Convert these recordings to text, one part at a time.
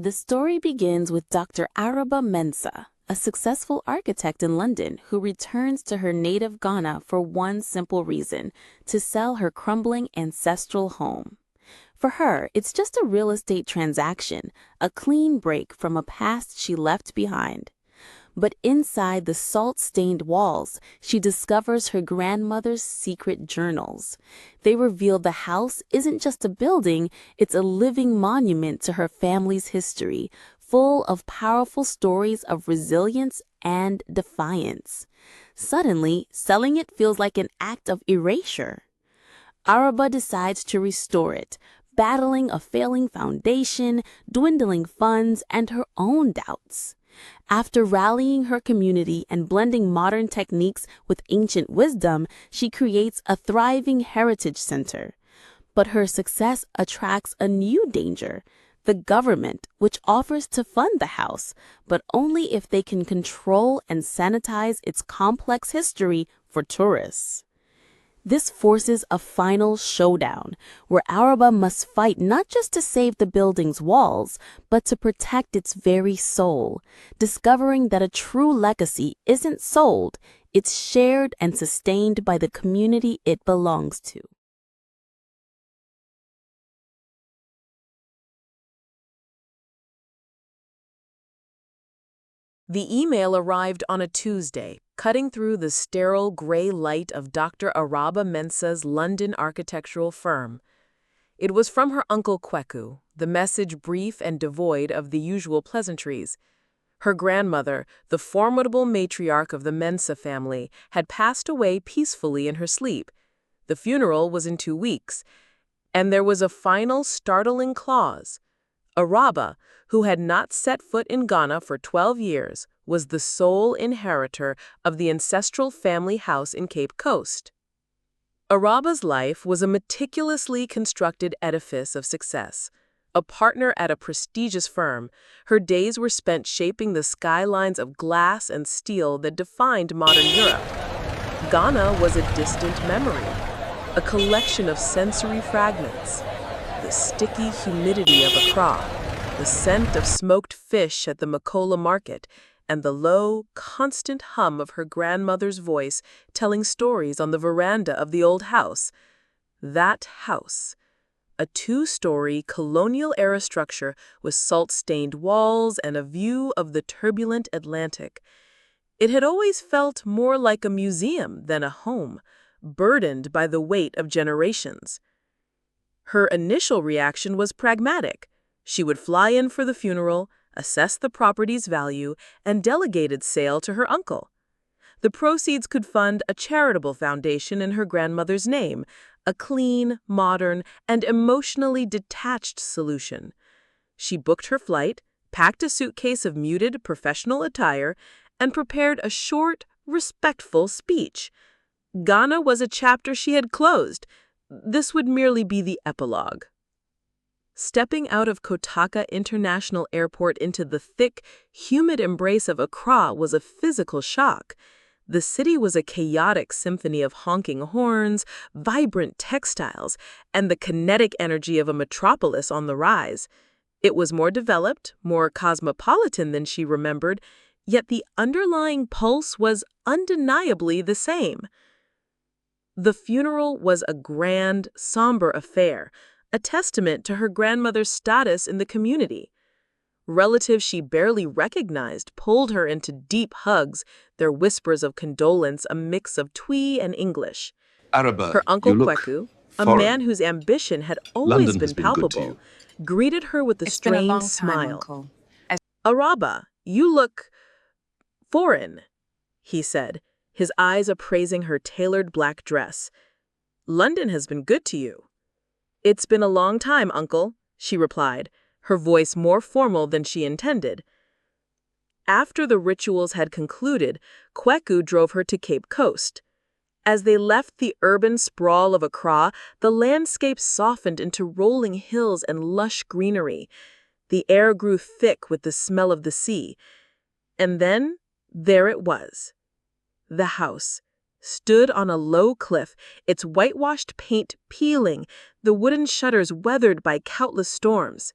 The story begins with Dr. Araba Mensah, a successful architect in London who returns to her native Ghana for one simple reason: to sell her crumbling ancestral home. For her, it's just a real estate transaction, a clean break from a past she left behind. But inside the salt-stained walls, she discovers her grandmother's secret journals. They reveal the house isn't just a building, it's a living monument to her family's history, full of powerful stories of resilience and defiance. Suddenly, selling it feels like an act of erasure. Araba decides to restore it, battling a failing foundation, dwindling funds, and her own doubts. After rallying her community and blending modern techniques with ancient wisdom, she creates a thriving heritage center. But her success attracts a new danger: the government, which offers to fund the house, but only if they can control and sanitize its complex history for tourists. This forces a final showdown, where Araba must fight not just to save the building's walls, but to protect its very soul, discovering that a true legacy isn't sold, it's shared and sustained by the community it belongs to. The email arrived on a Tuesday, cutting through the sterile gray light of Dr. Araba Mensah's London architectural firm. It was from her uncle Kweku, the message brief and devoid of the usual pleasantries. Her grandmother, the formidable matriarch of the Mensah family, had passed away peacefully in her sleep. The funeral was in 2 weeks, and there was a final startling clause. Araba, who had not set foot in Ghana for 12 years, was the sole inheritor of the ancestral family house in Cape Coast. Araba's life was a meticulously constructed edifice of success. A partner at a prestigious firm, her days were spent shaping the skylines of glass and steel that defined modern Europe. Ghana was a distant memory, a collection of sensory fragments. The sticky humidity of Accra, the scent of smoked fish at the Makola market, and the low, constant hum of her grandmother's voice telling stories on the veranda of the old house. That house, a 2-story colonial-era structure with salt-stained walls and a view of the turbulent Atlantic. It had always felt more like a museum than a home, burdened by the weight of generations. Her initial reaction was pragmatic. She would fly in for the funeral, assess the property's value, and delegate its sale to her uncle. The proceeds could fund a charitable foundation in her grandmother's name, a clean, modern, and emotionally detached solution. She booked her flight, packed a suitcase of muted professional attire, and prepared a short, respectful speech. Ghana was a chapter she had closed. This would merely be the epilogue. Stepping out of Kotaka International Airport into the thick, humid embrace of Accra was a physical shock. The city was a chaotic symphony of honking horns, vibrant textiles, and the kinetic energy of a metropolis on the rise. It was more developed, more cosmopolitan than she remembered, yet the underlying pulse was undeniably the same. The funeral was a grand, somber affair, a testament to her grandmother's status in the community. Relatives she barely recognized pulled her into deep hugs, their whispers of condolence a mix of Twi and English. Araba, Her uncle you look Kweku, a foreign. man whose ambition had London always has been been good to palpable, greeted her with a It's been a strained long time, smile. Uncle. Araba, you look foreign, he said, his eyes appraising her tailored black dress. London has been good to you. It's been a long time, Uncle, she replied, her voice more formal than she intended. After the rituals had concluded, Kweku drove her to Cape Coast. As they left the urban sprawl of Accra, the landscape softened into rolling hills and lush greenery. The air grew thick with the smell of the sea. And then, there it was. The house stood on a low cliff, its whitewashed paint peeling, the wooden shutters weathered by countless storms.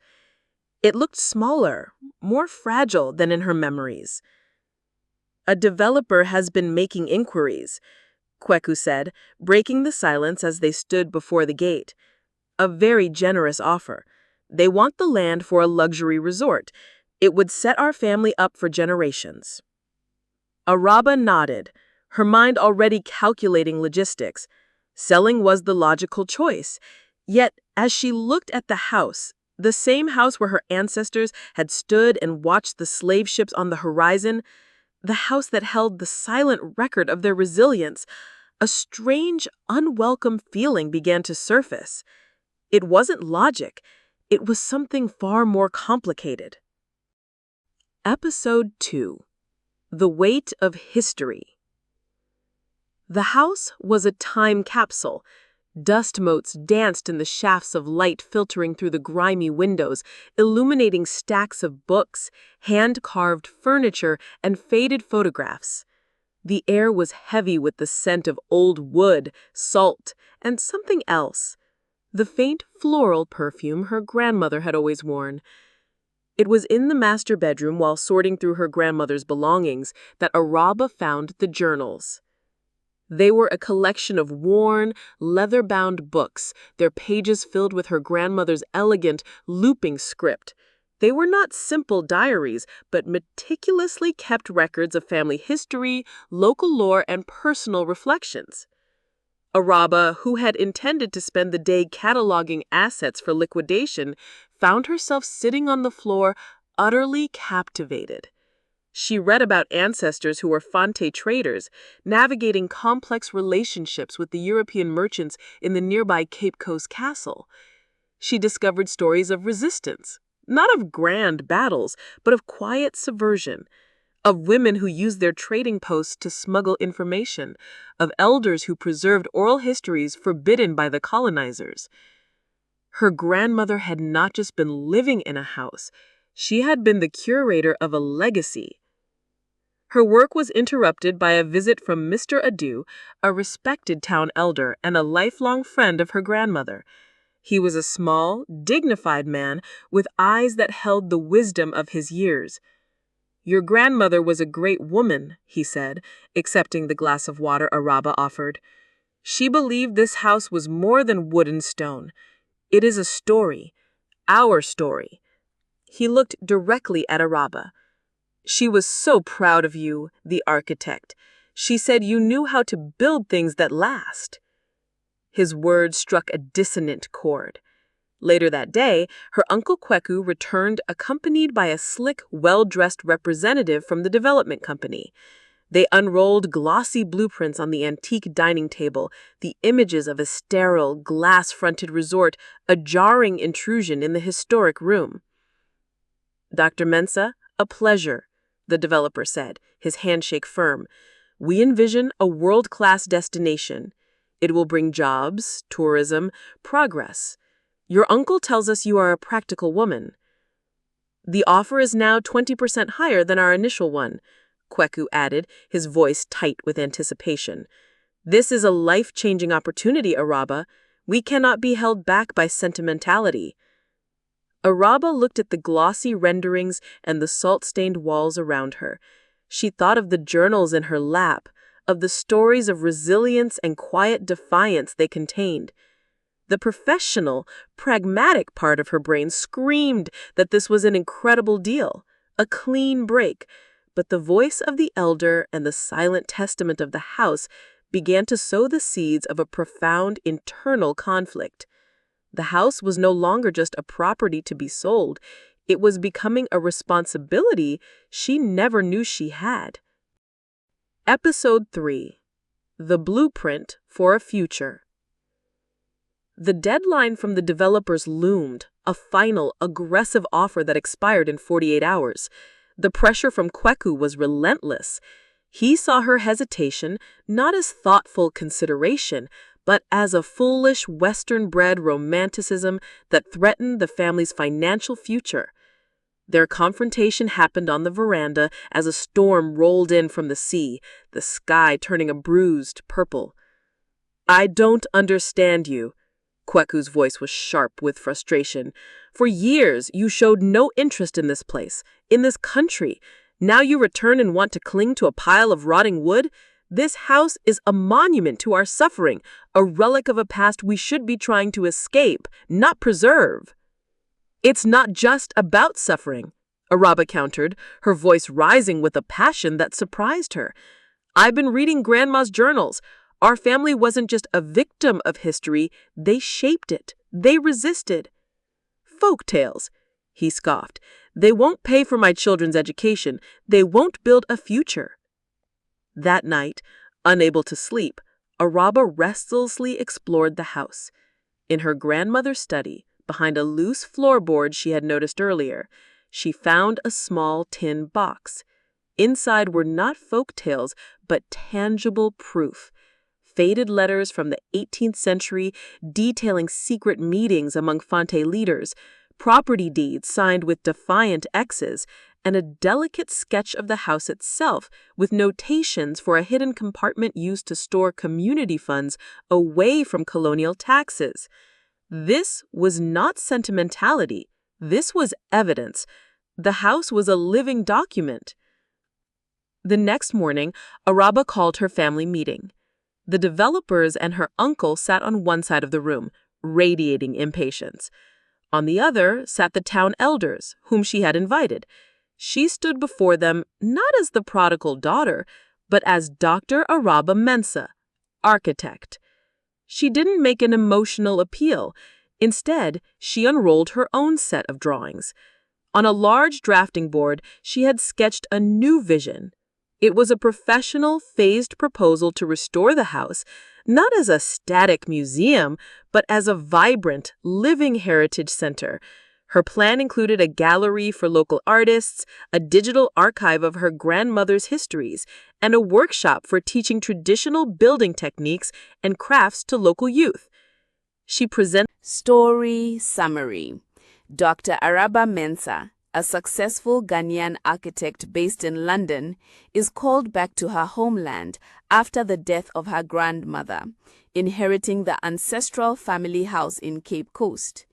It looked smaller, more fragile than in her memories. "A developer has been making inquiries," Kweku said, breaking the silence as they stood before the gate. "A very generous offer. They want the land for a luxury resort. It would set our family up for generations." Araba nodded, her mind already calculating logistics. Selling was the logical choice. Yet, as she looked at the house, the same house where her ancestors had stood and watched the slave ships on the horizon, the house that held the silent record of their resilience, a strange, unwelcome feeling began to surface. It wasn't logic. It was something far more complicated. Episode 2. The Weight of History. The house was a time capsule. Dust motes danced in the shafts of light filtering through the grimy windows, illuminating stacks of books, hand-carved furniture, and faded photographs. The air was heavy with the scent of old wood, salt, and something else, the faint floral perfume her grandmother had always worn. It was in the master bedroom while sorting through her grandmother's belongings that Araba found the journals. They were a collection of worn, leather-bound books, their pages filled with her grandmother's elegant, looping script. They were not simple diaries, but meticulously kept records of family history, local lore, and personal reflections. Araba, who had intended to spend the day cataloging assets for liquidation, found herself sitting on the floor, utterly captivated. She read about ancestors who were Fante traders, navigating complex relationships with the European merchants in the nearby Cape Coast castle. She discovered stories of resistance, not of grand battles, but of quiet subversion, of women who used their trading posts to smuggle information, of elders who preserved oral histories forbidden by the colonizers. Her grandmother had not just been living in a house, she had been the curator of a legacy. Her work was interrupted by a visit from Mr. Adu, a respected town elder and a lifelong friend of her grandmother. He was a small, dignified man with eyes that held the wisdom of his years. "Your grandmother was a great woman," he said, accepting the glass of water Araba offered. "She believed this house was more than wood and stone. It is a story, our story." He looked directly at Araba. "She was so proud of you, the architect. She said you knew how to build things that last." His words struck a dissonant chord. Later that day, her uncle Kweku returned accompanied by a slick, well-dressed representative from the development company. They unrolled glossy blueprints on the antique dining table, the images of a sterile, glass-fronted resort, a jarring intrusion in the historic room. "Dr. Mensah, a pleasure," the developer said, his handshake firm. "We envision a world-class destination. It will bring jobs, tourism, progress. Your uncle tells us you are a practical woman." "The offer is now 20% higher than our initial one," Kweku added, his voice tight with anticipation. "This is a life-changing opportunity, Araba. We cannot be held back by sentimentality." Araba looked at the glossy renderings and the salt-stained walls around her. She thought of the journals in her lap, of the stories of resilience and quiet defiance they contained. The professional, pragmatic part of her brain screamed that this was an incredible deal, a clean break, but the voice of the elder and the silent testament of the house began to sow the seeds of a profound internal conflict. The house was no longer just a property to be sold. It was becoming a responsibility she never knew she had. Episode 3. The Blueprint for a Future. The deadline from the developers loomed, a final, aggressive offer that expired in 48 hours. The pressure from Kweku was relentless. He saw her hesitation not as thoughtful consideration, but as a foolish Western-bred romanticism that threatened the family's financial future. Their confrontation happened on the veranda as a storm rolled in from the sea, the sky turning a bruised purple. "I don't understand you," Kweku's voice was sharp with frustration. For years, you showed no interest in this place, in this country. Now you return and want to cling to a pile of rotting wood? This house is a monument to our suffering, a relic of a past we should be trying to escape, not preserve. It's not just about suffering, Araba countered, her voice rising with a passion that surprised her. I've been reading Grandma's journals. Our family wasn't just a victim of history, they shaped it. They resisted. Folk tales, he scoffed. They won't pay for my children's education. They won't build a future. That night, unable to sleep, Araba restlessly explored the house. In her grandmother's study, behind a loose floorboard she had noticed earlier, she found a small tin box. Inside were not folk tales, but tangible proof. Faded letters from the 18th century detailing secret meetings among Fante leaders, property deeds signed with defiant X's, and a delicate sketch of the house itself with notations for a hidden compartment used to store community funds away from colonial taxes. This was not sentimentality. This was evidence. The house was a living document. The next morning, Araba called her family meeting. The developers and her uncle sat on one side of the room, radiating impatience. On the other sat the town elders, whom she had invited. She stood before them not as the prodigal daughter, but as Dr. Araba Mensah, architect. She didn't make an emotional appeal. Instead, she unrolled her own set of drawings. On a large drafting board, she had sketched a new vision. It was a professional, phased proposal to restore the house, not as a static museum, but as a vibrant, living heritage center. Her plan included a gallery for local artists, a digital archive of her grandmother's histories, and a workshop for teaching traditional building techniques and crafts to local youth. She presented Story summary. Dr. Araba Mensah, a successful Ghanaian architect based in London, is called back to her homeland after the death of her grandmother, inheriting the ancestral family house in Cape Coast.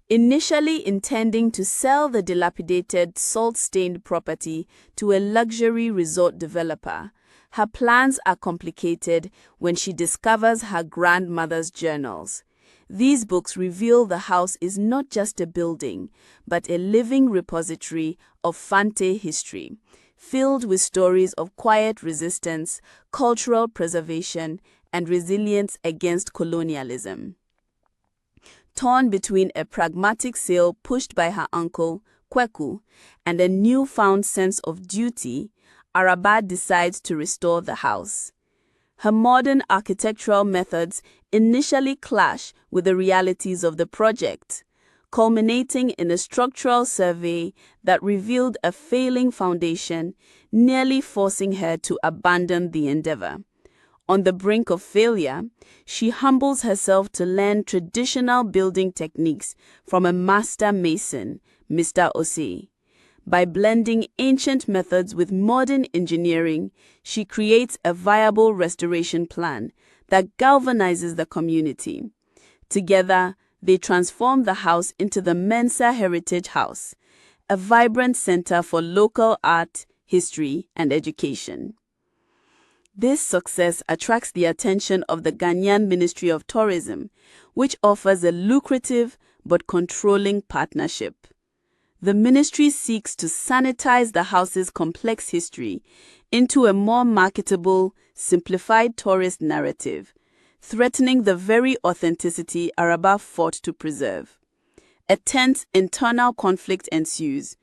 Initially intending to sell the dilapidated, salt-stained property to a luxury resort developer, her plans are complicated when she discovers her grandmother's journals. These books reveal the house is not just a building, but a living repository of Fante history, filled with stories of quiet resistance, cultural preservation, and resilience against colonialism. Torn between a pragmatic sale pushed by her uncle, Kweku, and a newfound sense of duty, Araba decides to restore the house. Her modern architectural methods initially clash with the realities of the project, culminating in a structural survey that revealed a failing foundation, nearly forcing her to abandon the endeavor. On the brink of failure, she humbles herself to learn traditional building techniques from a master mason, Mr. Osei. By blending ancient methods with modern engineering, she creates a viable restoration plan that galvanizes the community. Together, they transform the house into the Mensah Heritage House, a vibrant center for local art, history, and education. This success attracts the attention of the Ghanaian Ministry of Tourism, which offers a lucrative but controlling partnership. The ministry seeks to sanitize the house's complex history into a more marketable, simplified tourist narrative, threatening the very authenticity Araba fought to preserve. A tense internal conflict ensues,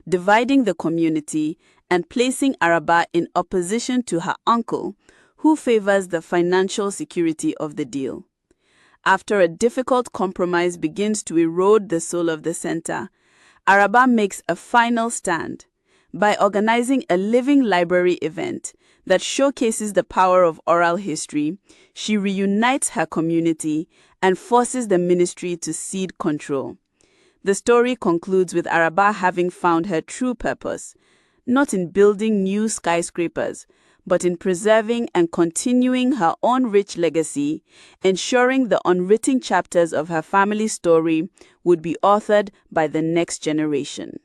dividing the community and placing Araba in opposition to her uncle, who favors the financial security of the deal. After a difficult compromise begins to erode the soul of the center, Araba makes a final stand by organizing a living library event that showcases the power of oral history. She reunites her community and forces the ministry to cede control. The story concludes with Araba having found her true purpose, not in building new skyscrapers, but in preserving and continuing her own rich legacy, ensuring the unwritten chapters of her family story would be authored by the next generation.